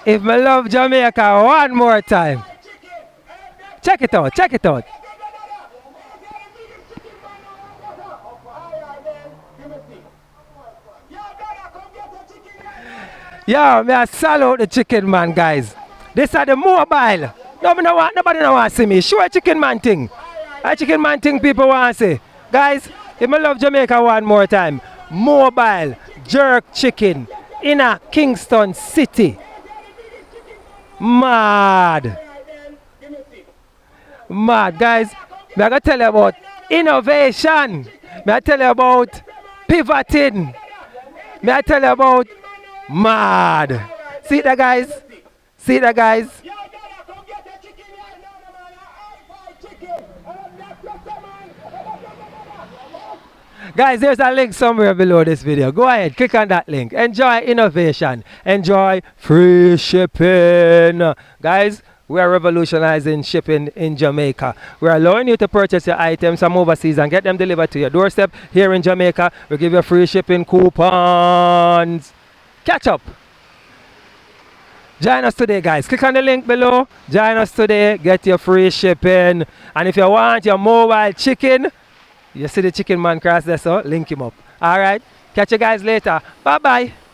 If me love Jamaica one more time. Check it out, check it out. Yo, me I salute the chicken man, guys. This are the mobile. Nobody no want to see me. Show a chicken man thing. A chicken man thing people want to see. Guys, if me love Jamaica one more time. Mobile jerk chicken in a Kingston City. Mad. Mad, guys. Me I gonna tell you about innovation. Me I tell you about pivoting. Me I tell you about mad. See that, guys? See that, guys? Guys, there's a link somewhere below this video. Go ahead, click on that link. Enjoy innovation. Enjoy free shipping. Guys, we are revolutionizing shipping in Jamaica. We are allowing you to purchase your items from overseas and get them delivered to your doorstep here in Jamaica. We give you free shipping coupons. Catch up. Join us today, guys. Click on the link below. Join us today. Get your free shipping. And if you want your mobile chicken, you see the chicken man cross there, so link him up. All right. Catch you guys later. Bye-bye.